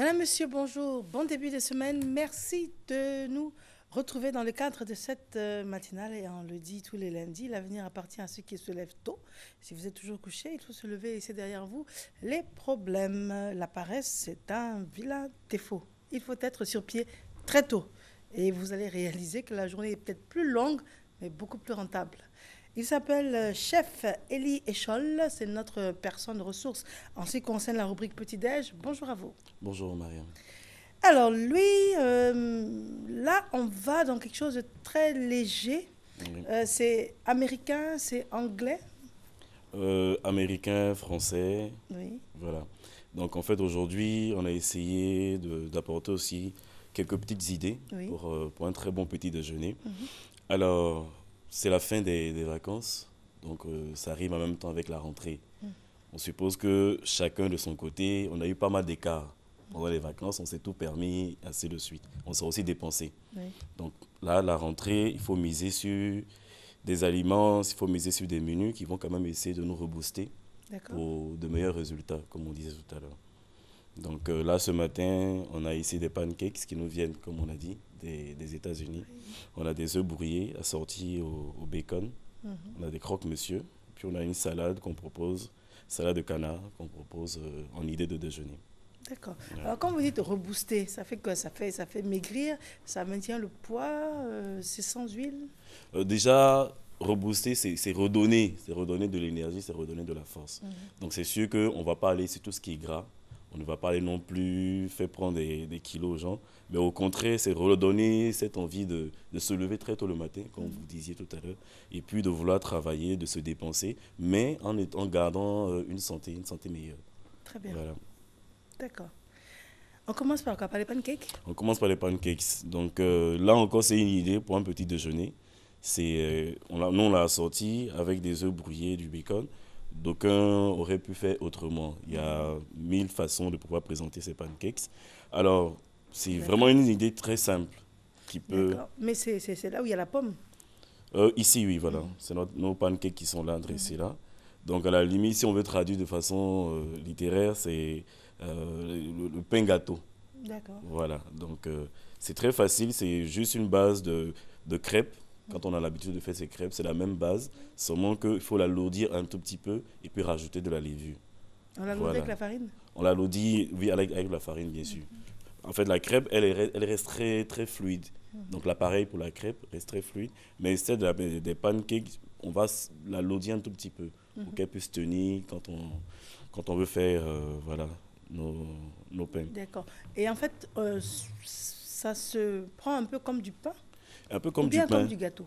Madame, Monsieur, bonjour. Bon début de semaine. Merci de nous retrouver dans le cadre de cette matinale. Et on le dit tous les lundis, l'avenir appartient à ceux qui se lèvent tôt. Si vous êtes toujours couché, il faut se lever et laisser derrière vous les problèmes. La paresse, c'est un vilain défaut. Il faut être sur pied très tôt. Et vous allez réaliser que la journée est peut-être plus longue, mais beaucoup plus rentable. Il s'appelle Chef Elie Echol, c'est notre personne ressource en ce qui concerne la rubrique Petit-Déj. Bonjour à vous. Bonjour Mariam. Alors lui, là on va dans quelque chose de très léger. Oui. C'est américain, c'est anglais. Américain, français, Oui. voilà. Donc en fait aujourd'hui on a essayé d'apporter aussi quelques petites idées Oui. pour un très bon petit déjeuner. Mhm. Alors c'est la fin des vacances, donc ça rime en même temps avec la rentrée. Mhm. On suppose que chacun de son côté, on a eu pas mal d'écarts. Pendant les vacances, on s'est tout permis, ainsi de suite. On s'est aussi dépensé. Oui. Donc là, la rentrée, il faut miser sur des aliments, il faut miser sur des menus qui vont quand même essayer de nous rebooster D'accord. pour de meilleurs résultats, comme on disait tout à l'heure. Donc là, ce matin, on a ici des pancakes qui nous viennent, comme on a dit, des États-Unis. On a des œufs brouillés assortis au bacon. Mhm. On a des croque-monsieur. Puis on a une salade qu'on propose, salade de canard qu'on propose en idée de déjeuner. D'accord. Ouais. Alors quand vous dites rebooster, ça fait quoi? Ça fait maigrir, ça maintient le poids, c'est sans huile. Déjà, rebooster, c'est redonner de l'énergie, c'est redonner de la force. Mhm. Donc c'est sûr qu'on ne va pas aller sur tout ce qui est gras, on ne va pas aller non plus faire prendre des kilos aux gens, mais au contraire, c'est redonner cette envie de se lever très tôt le matin, comme vous disiez tout à l'heure, et puis de vouloir travailler, de se dépenser, mais en gardant une santé meilleure. Très bien. Voilà. D'accord. On commence par quoi? Par les pancakes? On commence par les pancakes. Donc là encore, c'est une idée pour un petit déjeuner. Nous, on l'a assorti avec des œufs brouillés, du bacon. D'aucuns auraient pu faire autrement. Il y a 1000 façons de pouvoir présenter ces pancakes. Alors, c'est D'accord. vraiment une idée très simple qui peut... D'accord. Mais c'est là où il y a la pomme. Ici, oui, voilà. C'est nos pancakes qui sont là, dressés là. Donc, à la limite, si on veut traduire de façon littéraire, c'est le pain gâteau. D'accord. Voilà, donc c'est très facile, c'est juste une base de crêpes. Quand on a l'habitude de faire ces crêpes, c'est la même base, seulement qu'il faut l'alourdir un tout petit peu et puis rajouter de la levure. On l'a lourdé Voilà. avec la farine? On l'alourdit, oui, avec la farine, bien sûr. En fait, la crêpe, elle reste très, très fluide. Donc l'appareil pour la crêpe reste très fluide. Mais celle des pancakes, on va l'alourdir un tout petit peu pour qu'elle puisse tenir quand on veut faire voilà, nos pains. D'accord. Et en fait, ça se prend un peu comme du pain Un peu ou comme du bien comme pain. du gâteau?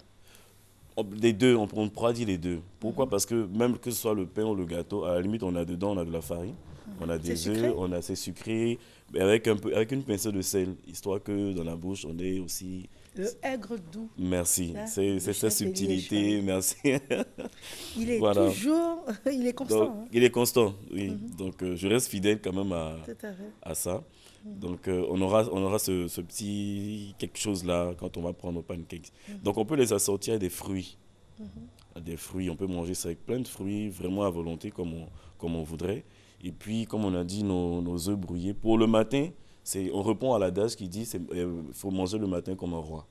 Les deux, on pourra dire les deux. Pourquoi? Parce que même que ce soit le pain ou le gâteau, à la limite, on a dedans, on a de la farine, on a C'est des sucré? œufs, on a assez sucré, mais avec une pincée de sel, histoire que dans la bouche, on ait aussi... Le aigre doux. Merci, Hein, c'est le cette chef Elie subtilité, Echol. merci. Il est Voilà. toujours, il est constant. Donc, Hein. il est constant, oui. Donc, je reste fidèle quand même Tout à fait. à ça. Donc, on aura ce petit quelque chose-là quand on va prendre nos pancakes. Donc, on peut les assortir à des fruits. Des fruits, on peut manger ça avec plein de fruits, vraiment à volonté, comme on voudrait. Et puis, comme on a dit, nos œufs brouillés. Pour le matin, on répond à l'adage qui dit qu'il faut manger le matin comme un roi.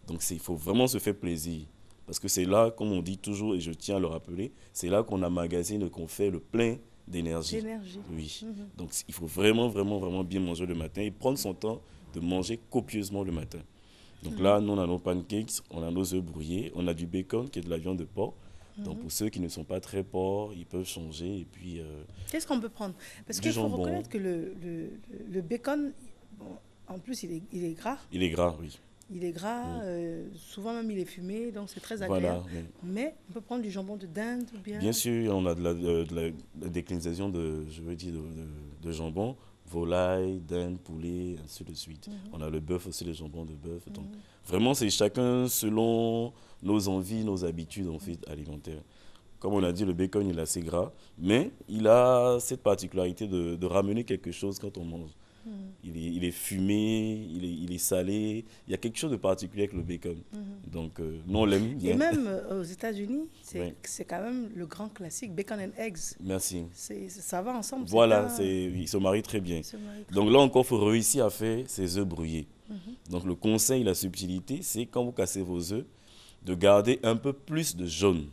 Donc, il faut vraiment se faire plaisir. Parce que c'est là, comme on dit toujours, et je tiens à le rappeler, c'est là qu'on emmagasine et qu'on fait le plein d'énergie. D'énergie. Oui. Donc, il faut vraiment, vraiment, vraiment bien manger le matin et prendre son temps de manger copieusement le matin. Donc là, nous, on a nos pancakes, on a nos œufs brouillés, on a du bacon qui est de la viande de porc. Donc pour ceux qui ne sont pas très porcs, ils peuvent changer. Et puis Qu'est-ce qu'on peut prendre? Parce du qu'il faut jambon. reconnaître que le bacon, bon, en plus, il est gras. Il est gras, oui. Il est gras, souvent même il est fumé, donc c'est très Voilà. agréable. Oui. Mais on peut prendre du jambon de dinde ou bien... Bien sûr, on a de la déclinaison je veux dire, de jambon, volaille, dinde, poulet, ainsi de suite. On a le bœuf aussi, le jambon de bœuf. Donc vraiment, c'est chacun selon nos envies, nos habitudes en fait, alimentaires. Comme on a dit, le bacon, il est assez gras, mais il a cette particularité de ramener quelque chose quand on mange. il est fumé, il est salé. Il y a quelque chose de particulier avec le bacon. Donc, nous, on l'aime Et bien. même aux États-Unis, Oui. c'est quand même le grand classique, bacon and eggs. Merci. Ça va ensemble. Voilà, il se marie très bien. Donc là encore, il faut réussir à faire ces œufs brouillés. Donc le conseil, la subtilité, c'est quand vous cassez vos œufs, de garder un peu plus de jaune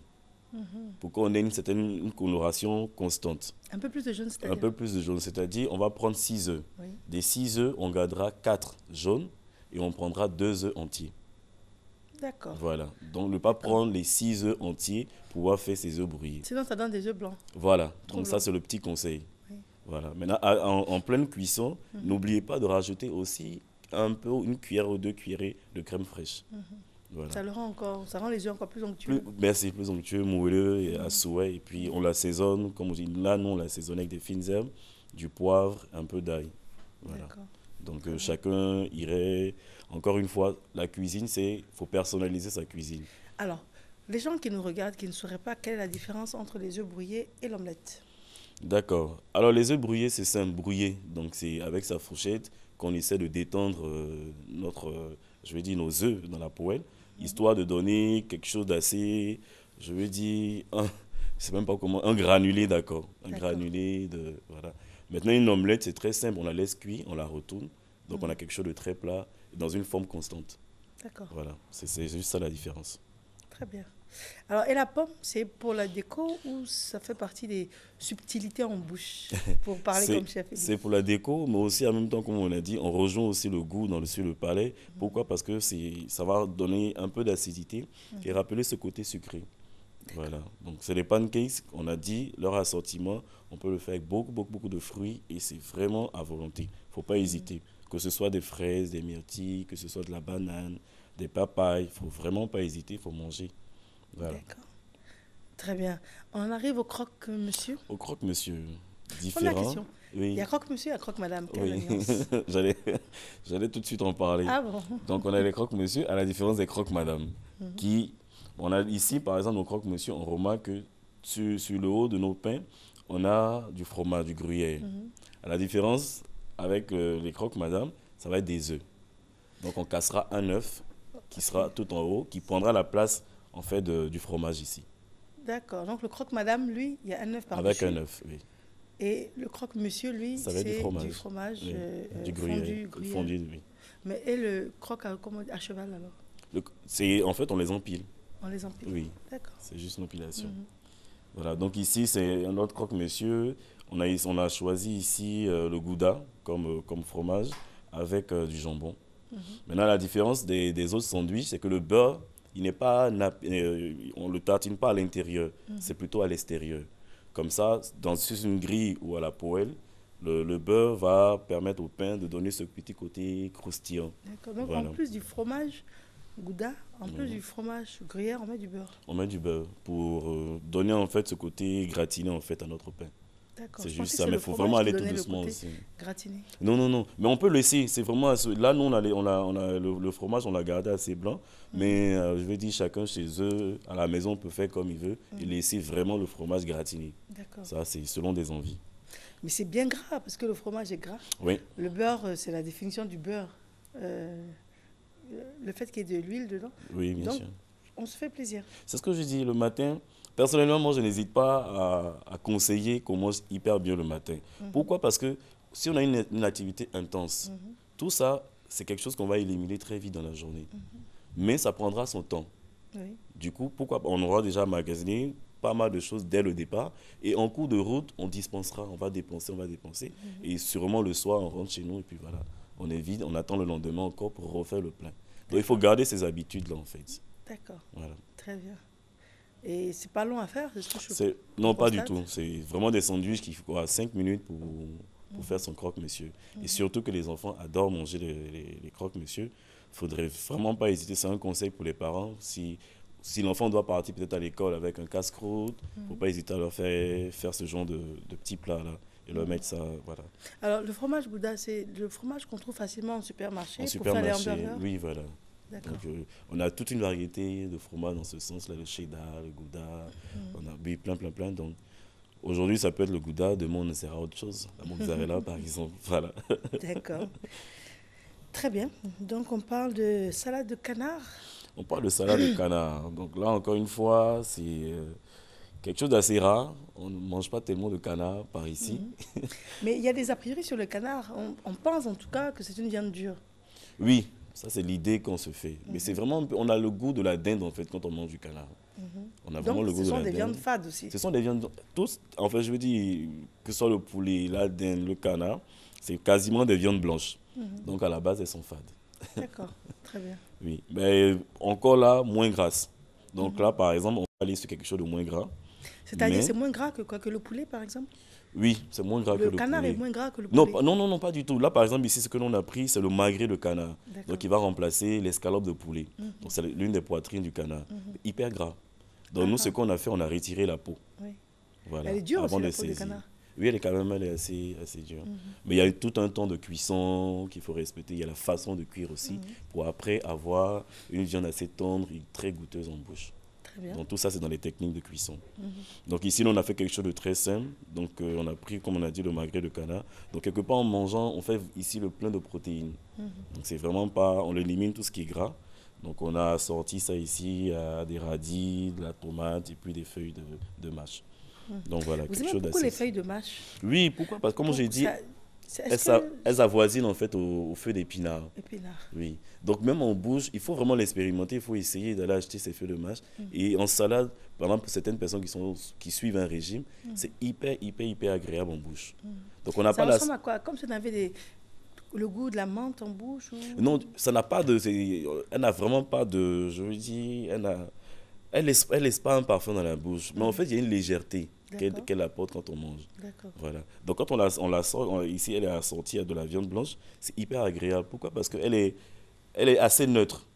pour qu'on ait une coloration constante. Un peu plus de jaune, c'est-à-dire Un peu plus de jaune, c'est-à-dire on va prendre 6 œufs. Oui. Des 6 œufs, on gardera 4 jaunes et on prendra 2 œufs entiers. D'accord. Voilà. Donc ne pas prendre les 6 œufs entiers pour pouvoir faire ces œufs brouillés. Sinon, ça donne des œufs blancs. Voilà. Trop Donc ça, blanc. c'est le petit conseil. Oui. Voilà. Maintenant, en pleine cuisson, n'oubliez pas de rajouter aussi un peu, une cuillère ou 2 cuillerées de crème fraîche. Voilà. Ça rend les œufs encore plus onctueux. Merci, plus onctueux, moelleux et à souhait. Et puis on l'assaisonne, comme on dit, là, nous, on l'assaisonne avec des fines herbes, du poivre, un peu d'ail. Voilà. D'accord. Donc chacun irait. Encore une fois, la cuisine, il faut personnaliser sa cuisine. Alors, les gens qui nous regardent, qui ne sauraient pas quelle est la différence entre les œufs brouillés et l'omelette. D'accord. Alors les œufs brouillés, c'est simple, brouillé. Donc c'est avec sa fourchette qu'on essaie de détendre nos œufs dans la poêle, histoire de donner quelque chose d'assez, je veux dire, je sais même pas comment, un granulé, d'accord. Granulé de, voilà. Maintenant, une omelette, c'est très simple, on la laisse cuire, on la retourne, donc on a quelque chose de très plat, dans une forme constante. D'accord. Voilà, c'est juste ça la différence. Très bien. Alors, et la pomme, c'est pour la déco ou ça fait partie des subtilités en bouche, pour parler comme chef? C'est pour la déco, mais aussi en même temps, comme on a dit, on rejoint aussi le goût sur le palais. Pourquoi? Parce que ça va donner un peu d'acidité et rappeler ce côté sucré. Voilà. Donc, c'est les pancakes, on a dit, leur assortiment, on peut le faire avec beaucoup de fruits et c'est vraiment à volonté. Il ne faut pas hésiter. Que ce soit des fraises, des myrtilles, que ce soit de la banane, des papayes, il ne faut vraiment pas hésiter, il faut manger. Voilà. D'accord. Très bien. On arrive au croque-monsieur. Au croque-monsieur. Première question. Oui. Il y a croque-monsieur et il y a croque-madame. Oui. J'allais tout de suite en parler. Ah bon? Donc, on a les croque-monsieur à la différence des croque-madame. On a ici, par exemple, nos croque-monsieur, on remarque que sur le haut de nos pains, on a du fromage, du gruyère. À la différence avec les croque-madame, ça va être des œufs. Donc, on cassera un œuf qui sera tout en haut, qui prendra la place, en fait, du fromage ici. D'accord. Donc, le croque-madame, lui, il y a un œuf Avec par-dessus. un œuf, oui. Et le croque-monsieur, lui, c'est du fromage oui. Du gruyère. Fondu, oui. Mais et le croque à cheval, alors? En fait, on les empile. On les empile? Oui. D'accord. C'est juste l'empilation. Voilà. Donc ici, c'est un autre croque-monsieur. On a choisi ici le gouda comme fromage avec du jambon. Maintenant, la différence des autres sandwichs, c'est que le beurre, il n'est pas on le tartine pas à l'intérieur, c'est plutôt à l'extérieur. Comme ça, sur une grille ou à la poêle, le beurre va permettre au pain de donner ce petit côté croustillant. D'accord. Donc, voilà. En plus du fromage gouda, en plus du fromage gruyère, on met du beurre. On met du beurre pour donner en fait ce côté gratiné en fait à notre pain. D'accord. C'est juste ça, mais il faut vraiment aller tout doucement aussi. Gratiné. Non. Mais on peut laisser. C'est vraiment. Là, nous, on a le fromage, on l'a gardé assez blanc. Mais je vais dire, chacun chez eux, à la maison, peut faire comme il veut et laisser vraiment le fromage gratiné. D'accord. Ça, c'est selon des envies. Mais c'est bien gras parce que le fromage est gras. Oui. Le beurre, c'est la définition du beurre. Le fait qu'il y ait de l'huile dedans. Oui, bien sûr. On se fait plaisir. C'est ce que je dis le matin. Personnellement, moi, je n'hésite pas à conseiller qu'on mange hyper bien le matin. Pourquoi? Parce que si on a une activité intense, tout ça, c'est quelque chose qu'on va éliminer très vite dans la journée. Mais ça prendra son temps. Oui. Du coup, pourquoi on aura déjà magasiné pas mal de choses dès le départ. Et en cours de route, on dispensera, on va dépenser. Et sûrement le soir, on rentre chez nous et puis voilà. On est vide, on attend le lendemain encore pour refaire le plein. Donc il faut garder ces habitudes-là en fait. D'accord. Voilà. Très bien. Et c'est pas long à faire, c'est ce que je Non, pas du tout. C'est vraiment des sandwichs qui font 5 minutes pour faire son croque-monsieur. Et surtout que les enfants adorent manger les croque-monsieur. Il ne faudrait vraiment pas hésiter. C'est un conseil pour les parents. Si l'enfant doit partir peut-être à l'école avec un casse-croûte, il ne faut pas hésiter à leur faire ce genre de petits plats-là. Et leur mettre ça, voilà. Alors, le fromage Gouda, c'est le fromage qu'on trouve facilement en supermarché pour faire les hamburgers? Oui, voilà. Donc, on a toute une variété de fromages dans ce sens-là, le cheddar, le Gouda, on a plein. Donc, Aujourd'hui, ça peut être le gouda, demain, on essaiera autre chose. La mozzarella, par exemple. Voilà. D'accord. Très bien. Donc, on parle de salade de canard. On parle de salade de canard. Donc là, encore une fois, c'est quelque chose d'assez rare. On ne mange pas tellement de canard par ici. Mais il y a des a priori sur le canard. On pense en tout cas que c'est une viande dure. Oui, ça, c'est l'idée qu'on se fait. Mais c'est vraiment, on a le goût de la dinde, en fait, quand on mange du canard. On a vraiment Donc, le goût ce de sont la des dinde. viandes fades aussi. Ce sont des viandes, tous, en fait, je veux dire, que ce soit le poulet, la dinde, le canard, c'est quasiment des viandes blanches. Donc, à la base, elles sont fades. D'accord. Très bien. Oui, mais encore là, moins grasse. Donc là, par exemple, on va aller sur quelque chose de moins gras. C'est-à-dire, c'est Mais moins gras que quoi? Que le poulet, par exemple? oui, c'est moins gras que Le le canard est poulet. moins gras que le Non, poulet. non, non, non, pas du tout. Là, par exemple, ici, ce que l'on a pris, c'est le magret de canard. D'accord. Donc, il va remplacer l'escalope de poulet. Donc, c'est l'une des poitrines du canard. Hyper gras. Donc, nous, ce qu'on a fait, on a retiré la peau. Oui. Voilà. Elle est dure avant aussi, de la peau de saisir. canard. Oui, elle est quand même elle est assez dure. Mais il y a tout un temps de cuisson qu'il faut respecter. Il y a la façon de cuire aussi pour après avoir une viande assez tendre et très goûteuse en bouche. Très bien. Donc tout ça, c'est dans les techniques de cuisson. Donc ici, on a fait quelque chose de très simple. Donc on a pris, comme on a dit, le magret de canard. Donc quelque part, en mangeant, on fait ici le plein de protéines. Donc c'est vraiment pas, on élimine tout ce qui est gras. Donc on a assorti ça ici à des radis, de la tomate et puis des feuilles de mâche. Donc voilà, Vous quelque aimez chose beaucoup d'assez... les feuilles de mâche? Oui, pourquoi? Parce que comme j'ai dit, Est-ce que... elles avoisinent en fait au feu d'épinard. Épinard. Oui. Donc même en bouche, il faut vraiment l'expérimenter. Il faut essayer d'aller acheter ces feuilles de mâche. Et en salade, par exemple, pour certaines personnes qui suivent un régime, c'est hyper agréable en bouche. Donc on n'a Ça pas la... ressemble à quoi? Comme si on avait le goût de la menthe en bouche ou... Non, ça n'a pas de... Elle n'a vraiment pas de... Je veux dire, elle laisse pas un parfum dans la bouche. Mais en fait, il y a une légèreté D'accord. qu'elle apporte quand on mange. D'accord. Voilà. Donc quand on la sort, ici elle est assortie à de la viande blanche, c'est hyper agréable. Pourquoi? Parce qu'elle elle est assez neutre,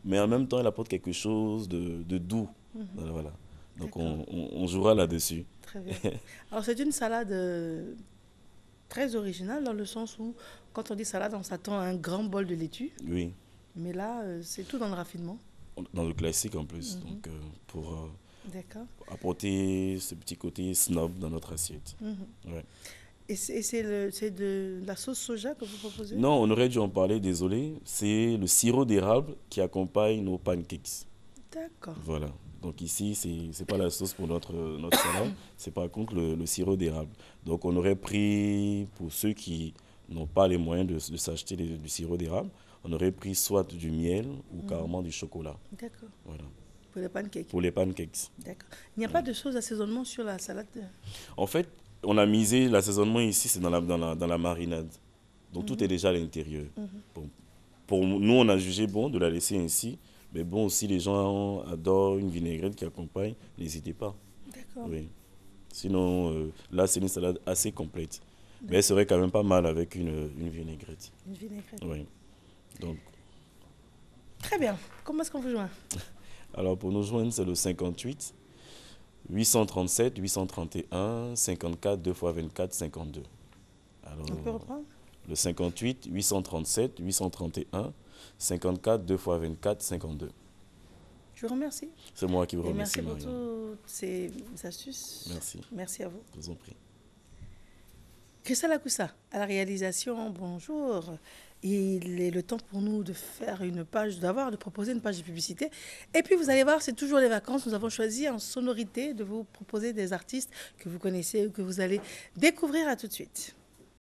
mais en même temps elle apporte quelque chose de doux. Voilà. Donc D'accord. on jouera là-dessus. Très bien. Alors, c'est une salade très originale dans le sens où, quand on dit salade, on s'attend à un grand bol de laitue. Oui, Mais là, c'est tout dans le raffinement. dans le classique en plus. Donc pour D'accord. apporter ce petit côté snob dans notre assiette. Ouais. Et c'est de la sauce soja que vous proposez? Non, on aurait dû en parler, désolé. C'est le sirop d'érable qui accompagne nos pancakes. D'accord. Voilà. Donc ici, c'est pas la sauce pour notre salade, c'est par contre le sirop d'érable. Donc on aurait pris, pour ceux qui n'ont pas les moyens de s'acheter du sirop d'érable, on aurait pris soit du miel ou carrément du chocolat. D'accord. Voilà. Pour les pancakes. Pour les pancakes. D'accord. Il n'y a pas de sauce d'assaisonnement sur la salade? En fait, on a misé l'assaisonnement ici, c'est dans la marinade. Donc tout est déjà à l'intérieur. Bon, pour nous, on a jugé bon de la laisser ainsi. Mais bon, si les gens adorent une vinaigrette qui accompagne, n'hésitez pas. D'accord. Oui. Sinon, là, c'est une salade assez complète. Mais elle serait quand même pas mal avec une vinaigrette. Une vinaigrette. Oui. Donc, Très bien. Comment est-ce qu'on vous joint? alors, pour nous joindre, c'est le 58 837 831 54 2 x 24 52. Alors, On peut reprendre? le 58 837 831 54 2 x 24 52. Je vous remercie. C'est moi qui vous Et remercie, merci pour Marion. toutes ces astuces. Merci. Merci à vous. Je vous en prie. Christelle Akoussa, à la réalisation, bonjour. Il est le temps pour nous de faire de proposer une page de publicité. Et puis vous allez voir, c'est toujours les vacances. Nous avons choisi en sonorité de vous proposer des artistes que vous connaissez ou que vous allez découvrir. À tout de suite.